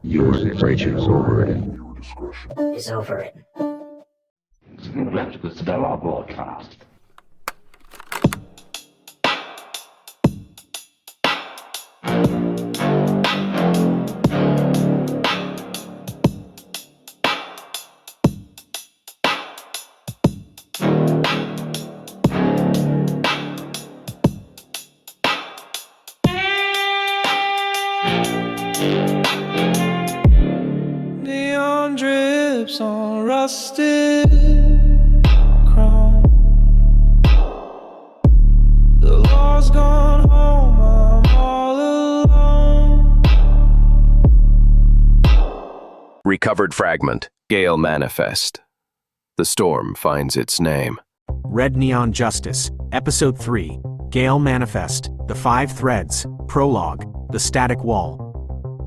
Your literature is overwritten. Your discretion is overwritten. Electrical Stellar Broadcast. Neon drips on rusted chrome. The law's gone home, I'm all alone. Recovered fragment, Gale Manifest. The storm finds its name. Red Neon Justice, Episode 3, Gale Manifest, The 5 Threads, Prologue, The Static Wall.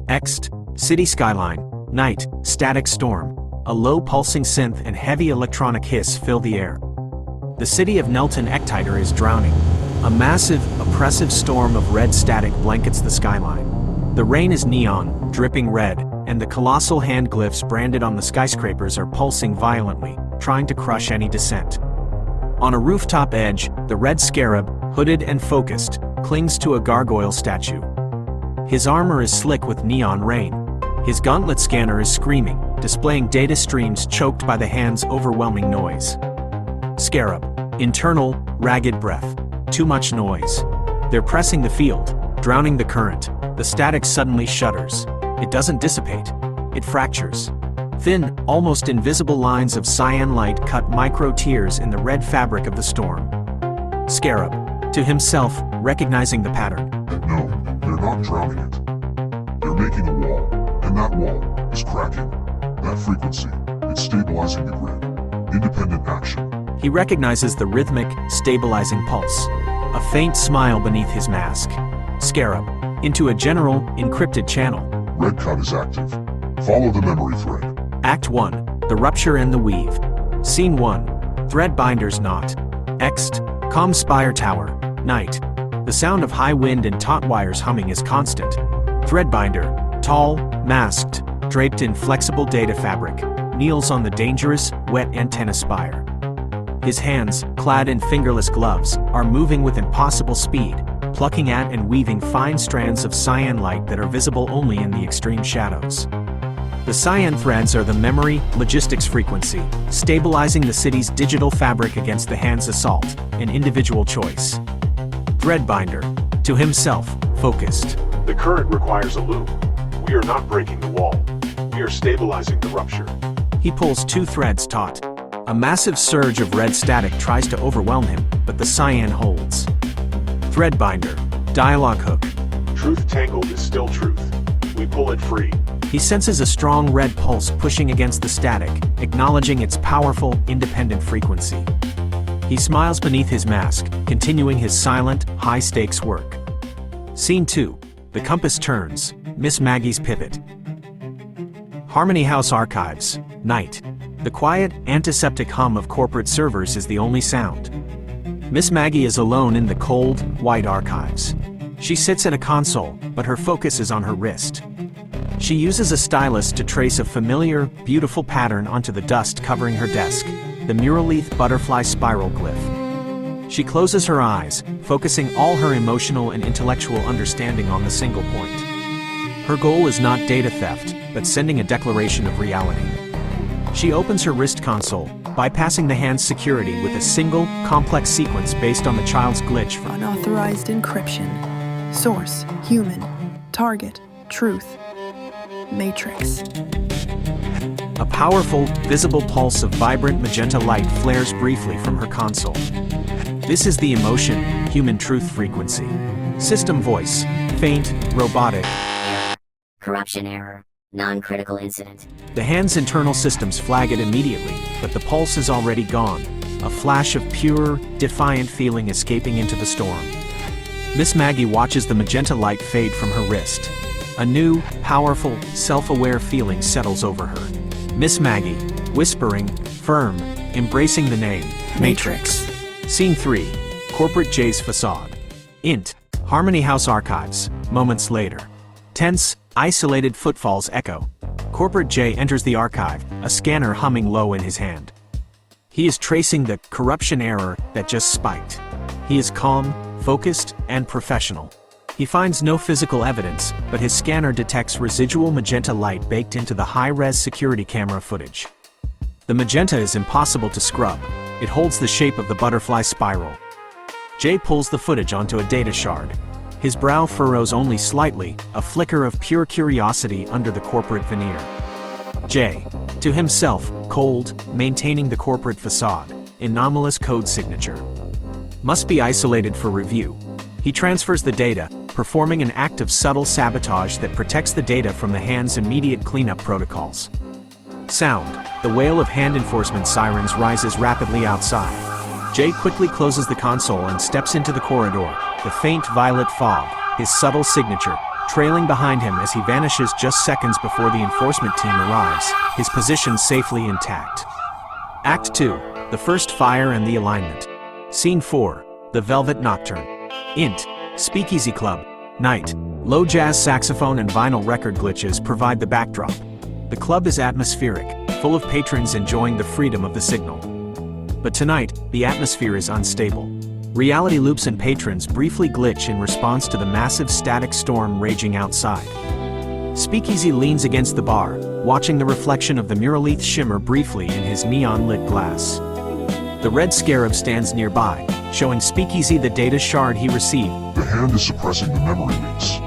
Ext, City Skyline, Night, Static Storm. A low pulsing synth and heavy electronic hiss fill the air. The city of Nelton Ectitor is drowning. A massive, oppressive storm of red static blankets the skyline. The rain is neon, dripping red, and the colossal hand glyphs branded on the skyscrapers are pulsing violently, trying to crush any dissent. On a rooftop edge, the red Scarab, hooded and focused, clings to a gargoyle statue. His armor is slick with neon rain. His gauntlet scanner is screaming, displaying data streams choked by the hand's overwhelming noise. Scarab, internal, ragged breath. Too much noise. They're pressing the field, drowning the current. The static suddenly shudders. It doesn't dissipate. It fractures. Thin, almost invisible lines of cyan light cut micro tears in the red fabric of the storm. Scarab, to himself, recognizing the pattern. No, they're not drowning it. They're making a wall, and that wall is cracking. That frequency, it's stabilizing the grid. Independent action. He recognizes the rhythmic, stabilizing pulse. A faint smile beneath his mask. Scarab, into a general, encrypted channel. Red cut is active. Follow the memory thread. Act 1, The Rupture and the Weave. Scene 1, Threadbinder's Knot. Ext, Calm Spire Tower, Night. The sound of high wind and taut wires humming is constant. Threadbinder, tall, masked, draped in flexible data fabric, kneels on the dangerous, wet antenna spire. His hands, clad in fingerless gloves, are moving with impossible speed, plucking at and weaving fine strands of cyan light that are visible only in the extreme shadows. The cyan threads are the memory, logistics frequency, stabilizing the city's digital fabric against the hand's assault, an individual choice. Threadbinder, to himself, focused. The current requires a loop. We are not breaking the wall. We are stabilizing the rupture. He pulls 2 threads taut. A massive surge of red static tries to overwhelm him, but the cyan holds. Threadbinder, dialogue hook. Truth tangled is still truth. We pull it free. He senses a strong red pulse pushing against the static, acknowledging its powerful, independent frequency. He smiles beneath his mask, continuing his silent, high-stakes work. Scene 2, The Compass Turns, Miss Maggie's Pivot. Harmony House Archives, Night. The quiet, antiseptic hum of corporate servers is the only sound. Miss Maggie is alone in the cold, white archives. She sits at a console, but her focus is on her wrist. She uses a stylus to trace a familiar, beautiful pattern onto the dust covering her desk, the muralith butterfly spiral glyph. She closes her eyes, focusing all her emotional and intellectual understanding on the single point. Her goal is not data theft, but sending a declaration of reality. She opens her wrist console, bypassing the hand's security with a single, complex sequence based on the child's glitch from unauthorized encryption. Source, human. Target, truth. Matrix. A powerful, visible pulse of vibrant magenta light flares briefly from her console. This is the emotion, human truth frequency. System voice, faint, robotic. Corruption error. Non-critical incident. The hand's internal systems flag it immediately, but the pulse is already gone. A flash of pure, defiant feeling escaping into the storm. Miss Maggie watches the magenta light fade from her wrist. A new, powerful, self-aware feeling settles over her. Miss Maggie, whispering, firm, embracing the name, Matrix. Scene 3, Corporate J's Facade. Int, Harmony House Archives, moments later. Tense, Isolated footfalls echo. Corporate J enters the archive, a scanner humming low in his hand. He is tracing the corruption error that just spiked. He is calm, focused, and professional. He finds no physical evidence, but his scanner detects residual magenta light baked into the high-res security camera footage. The magenta is impossible to scrub. It holds the shape of the butterfly spiral. Jay pulls the footage onto a data shard. His brow furrows only slightly, a flicker of pure curiosity under the corporate veneer. Jay, to himself, cold, maintaining the corporate facade, anomalous code signature. Must be isolated for review. He transfers the data, performing an act of subtle sabotage that protects the data from the hand's immediate cleanup protocols. Sound, the wail of hand enforcement sirens rises rapidly outside. Jay quickly closes the console and steps into the corridor, the faint violet fog, his subtle signature, trailing behind him as he vanishes just seconds before the enforcement team arrives, his position safely intact. Act 2, the first fire and the alignment. Scene 4, the Velvet Nocturne. Int, Speakeasy Club, night. Low jazz saxophone and vinyl record glitches provide the backdrop. The club is atmospheric, full of patrons enjoying the freedom of the signal. But tonight, the atmosphere is unstable. Reality loops and patrons briefly glitch in response to the massive static storm raging outside. Speakeasy leans against the bar, watching the reflection of the muralith shimmer briefly in his neon-lit glass. The red Scarab stands nearby, showing Speakeasy the data shard he received. The hand is suppressing the memory leaks.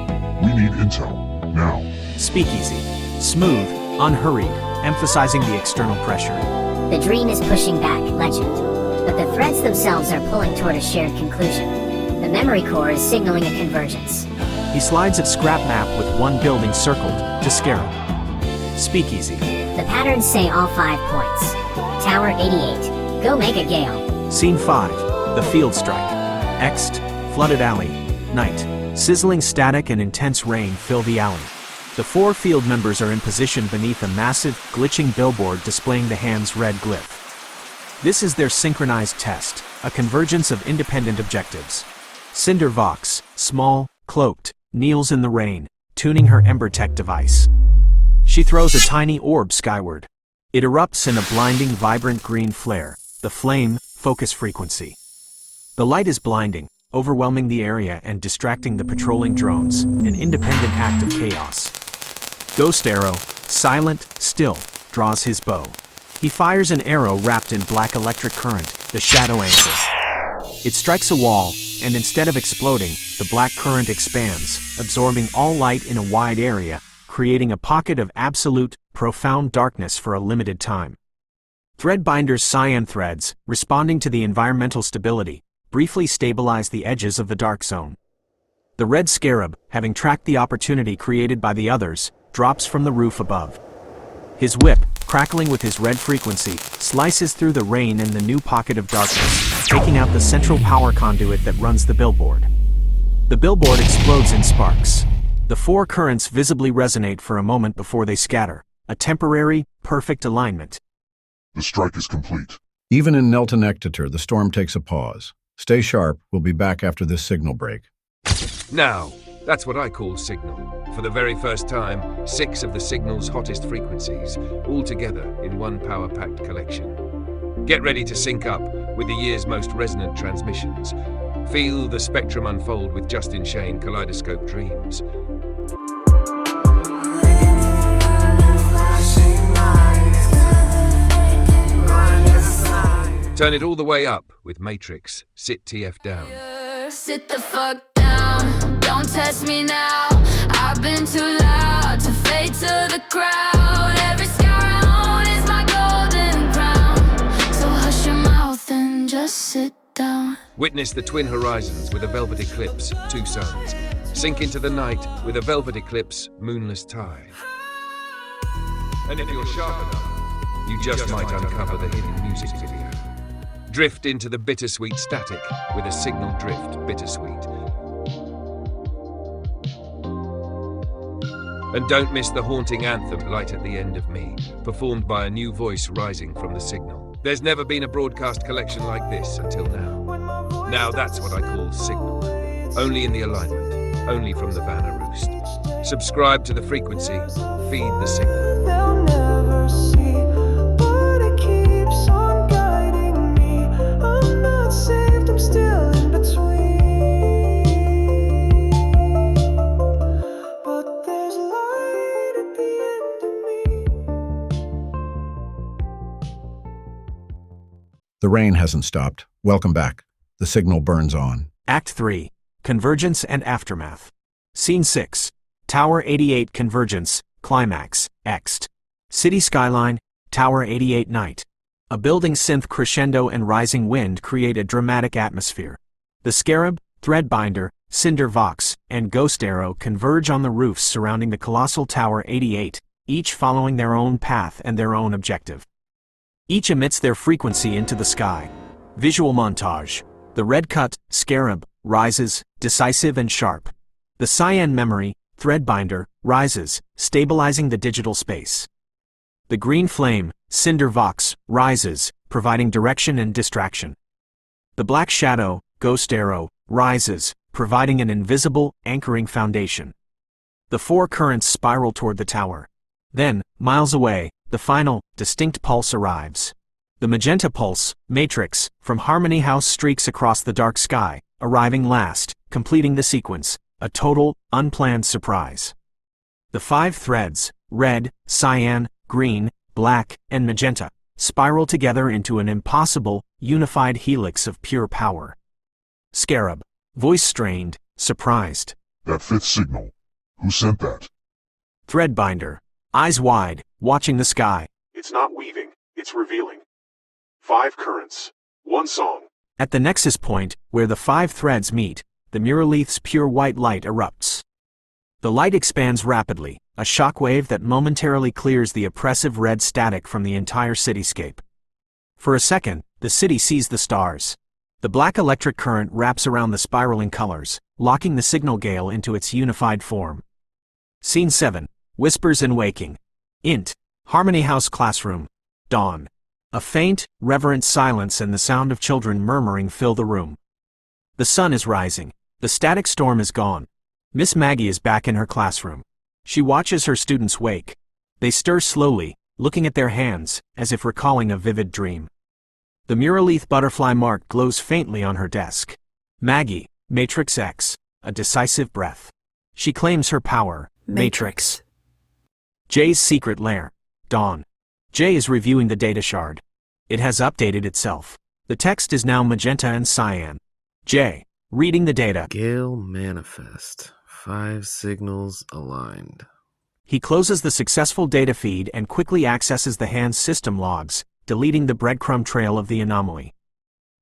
We need intel, now. Speakeasy, smooth, unhurried, emphasizing the external pressure. The dream is pushing back, legend. But the threads themselves are pulling toward a shared conclusion. The memory core is signaling a convergence. He slides a scrap map with one building circled, to Scarab. Speakeasy. The patterns say all 5 points. Tower 88. Go make a Gale. Scene 5, the field strike. Ext, flooded alley, night. Sizzling static and intense rain fill the alley. The 4 field members are in position beneath a massive, glitching billboard displaying the hand's red glyph. This is their synchronized test, a convergence of independent objectives. CinderVox, small, cloaked, kneels in the rain, tuning her EmberTech device. She throws a tiny orb skyward. It erupts in a blinding, vibrant green flare, the flame, focus frequency. The light is blinding, overwhelming the area and distracting the patrolling drones, an independent act of chaos. Ghost Arrow, silent, still, draws his bow. He fires an arrow wrapped in black electric current, the shadow anchor. It strikes a wall, and instead of exploding, the black current expands, absorbing all light in a wide area, creating a pocket of absolute, profound darkness for a limited time. Threadbinder's cyan threads, responding to the environmental stability, briefly stabilize the edges of the dark zone. The red Scarab, having tracked the opportunity created by the others, drops from the roof above. His whip, crackling with his red frequency, slices through the rain and the new pocket of darkness, taking out the central power conduit that runs the billboard. The billboard explodes in sparks. The 4 currents visibly resonate for a moment before they scatter, a temporary, perfect alignment. The strike is complete. Even in Nelton Ectitor, the storm takes a pause. Stay sharp, we'll be back after this signal break. Now, that's what I call Signal. For the very first time, 6 of the Signal's hottest frequencies, all together in one power-packed collection. Get ready to sync up with the year's most resonant transmissions. Feel the spectrum unfold with Justin Shane Kaleidoscope Dreams. Turn it all the way up with Matrix. Sit TF down. Sit the fuck down. Don't test me now. I've been too loud to fade to the crowd. Every scar I own is my golden crown. So hush your mouth and just sit down. Witness the twin horizons with a velvet eclipse, 2 suns. Sink into the night with a velvet eclipse, moonless tide. And if you're sharp enough, you just might uncover the hidden music video. Drift into the bittersweet static with a Signal Drift Bittersweet. And don't miss the haunting anthem Light at the End of Me, performed by a new voice rising from the Signal. There's never been a broadcast collection like this until now. Now that's what I call Signal. Only in the alignment, only from the Vanna Roost. Subscribe to the frequency. Feed the signal. They'll never see, but it keeps on guiding me. I'm not saved, I'm still in between. But there's light at the end of me. The rain hasn't stopped. Welcome back. The signal burns on. Act 3. Convergence and Aftermath. Scene 6. Tower 88 Convergence, Climax, Ext. City Skyline, Tower 88 Night. A building synth crescendo and rising wind create a dramatic atmosphere. The Scarab, Threadbinder, CinderVox, and Ghost Arrow converge on the roofs surrounding the colossal Tower 88, each following their own path and their own objective. Each emits their frequency into the sky. Visual montage. The red cut, Scarab, rises, decisive and sharp. The cyan memory, Threadbinder, rises, stabilizing the digital space. The green flame, CinderVox, rises, providing direction and distraction. The black shadow, Ghost Arrow, rises, providing an invisible, anchoring foundation. The four currents spiral toward the tower. Then, miles away, the final, distinct pulse arrives. The magenta pulse, Matrix, from Harmony House streaks across the dark sky, arriving last, completing the sequence, a total, unplanned surprise. The five threads, red, cyan, green, black, and magenta, spiral together into an impossible, unified helix of pure power. Scarab, voice strained, surprised. That fifth signal. Who sent that? Threadbinder, eyes wide, watching the sky. It's not weaving, it's revealing. 5 currents, 1 song. At the nexus point, where the 5 threads meet, the Muralith's pure white light erupts. The light expands rapidly, a shockwave that momentarily clears the oppressive red static from the entire cityscape. For a second, the city sees the stars. The black electric current wraps around the spiraling colors, locking the Signal Gale into its unified form. Scene 7. Whispers and Waking. Int. Harmony House Classroom. Dawn. A faint, reverent silence and the sound of children murmuring fill the room. The sun is rising. The static storm is gone. Miss Maggie is back in her classroom. She watches her students wake. They stir slowly, looking at their hands, as if recalling a vivid dream. The Muralith butterfly mark glows faintly on her desk. Maggie, Matrix X, a decisive breath. She claims her power. Matrix. Jay's secret lair. Dawn. Jay is reviewing the data shard. It has updated itself. The text is now magenta and cyan. Jay, reading the data. Gale Manifest. 5 signals aligned. He closes the successful data feed and quickly accesses the hand's system logs, deleting the breadcrumb trail of the anomaly.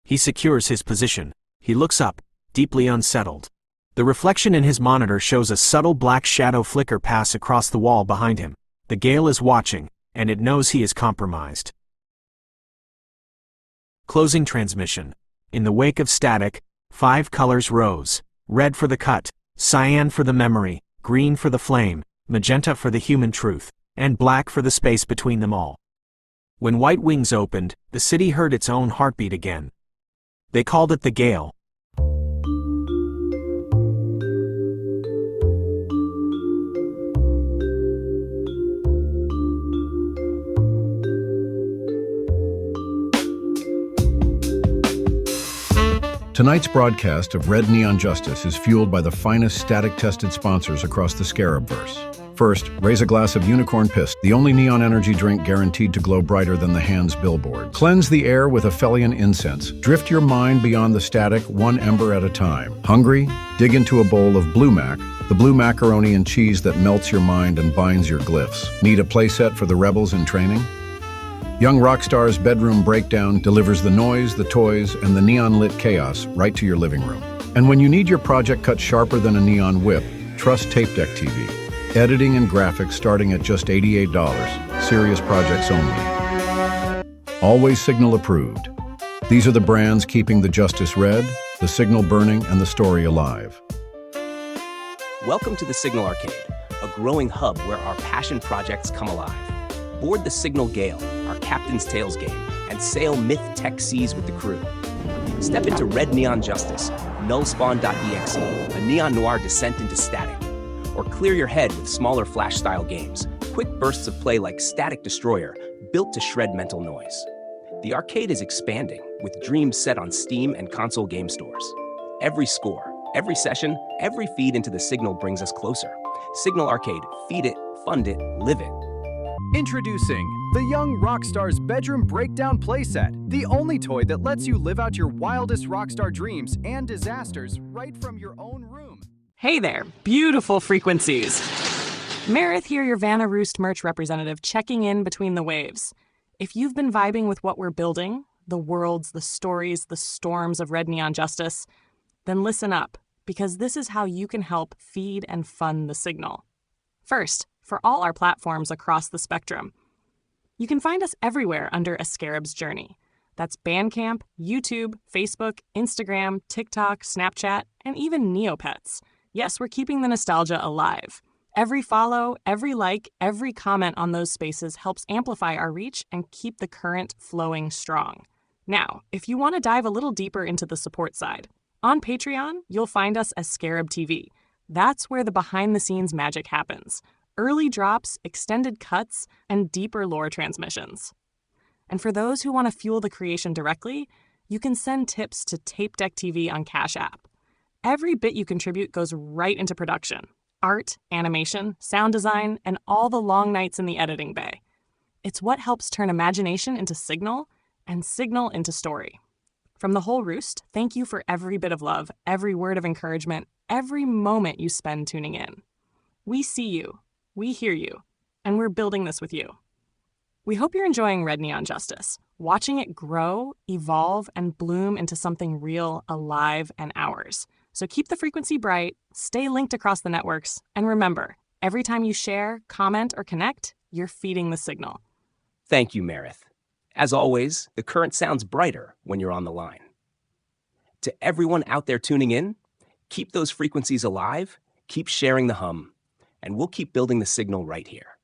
He secures his position. He looks up, deeply unsettled. The reflection in his monitor shows a subtle black shadow flicker pass across the wall behind him. The Gale is watching, and it knows he is compromised. Closing transmission. In the wake of static, 5 colors rose: red for the cut, cyan for the memory, green for the flame, magenta for the human truth, and black for the space between them all. When white wings opened, the city heard its own heartbeat again. They called it the Gale. Tonight's broadcast of Red Neon Justice is fueled by the finest static-tested sponsors across the Scarabverse. First, raise a glass of Unicorn Piss, the only neon energy drink guaranteed to glow brighter than the hand's billboard. Cleanse the air with Aphelion incense. Drift your mind beyond the static, one ember at a time. Hungry? Dig into a bowl of Blue Mac, the blue macaroni and cheese that melts your mind and binds your glyphs. Need a playset for the rebels in training? Young Rockstar's Bedroom Breakdown delivers the noise, the toys, and the neon-lit chaos right to your living room. And when you need your project cut sharper than a neon whip, trust TapeDeckTV. Editing and graphics starting at just $88. Serious projects only. Always Signal approved. These are the brands keeping the justice red, the signal burning, and the story alive. Welcome to the Signal Arcade, a growing hub where our passion projects come alive. Board the Signal Gale, our Captain's Tales game, and sail myth tech seas with the crew. Step into Red Neon Justice, nullspawn.exe, a neon noir descent into static. or clear your head with smaller Flash-style games, quick bursts of play like Static Destroyer, built to shred mental noise. The arcade is expanding, with dreams set on Steam and console game stores. Every score, every session, every feed into the Signal brings us closer. Signal Arcade, feed it, fund it, live it. Introducing the Young Rockstar's Bedroom Breakdown Playset, the only toy that lets you live out your wildest rockstar dreams and disasters right from your own room. Hey there, beautiful frequencies. Meredith here, your Vanna Roost merch representative, checking in between the waves. If you've been vibing with what we're building, the worlds, the stories, the storms of Red Neon Justice, then listen up, because this is how you can help feed and fund the Signal. First, for all our platforms across the spectrum, you can find us everywhere under A Scarab's Journey. That's Bandcamp, YouTube, Facebook, Instagram, TikTok, Snapchat, and even Neopets. Yes, we're keeping the nostalgia alive. Every follow, every like, every comment on those spaces helps amplify our reach and keep the current flowing strong. Now, if you want to dive a little deeper into the support side, on Patreon, you'll find us as CinderVox. That's where the behind-the-scenes magic happens. Early drops, extended cuts, and deeper lore transmissions. And for those who want to fuel the creation directly, you can send tips to TapeDeckTV on CashApp. Every bit you contribute goes right into production. Art, animation, sound design, and all the long nights in the editing bay. It's what helps turn imagination into signal and signal into story. From the whole roost, thank you for every bit of love, every word of encouragement, every moment you spend tuning in. We see you, we hear you, and we're building this with you. We hope you're enjoying Red Neon Justice, watching it grow, evolve, and bloom into something real, alive, and ours. So keep the frequency bright, stay linked across the networks, and remember, every time you share, comment, or connect, you're feeding the Signal. Thank you, Meredith. As always, the current sounds brighter when you're on the line. To everyone out there tuning in, keep those frequencies alive, keep sharing the hum, and we'll keep building the Signal right here.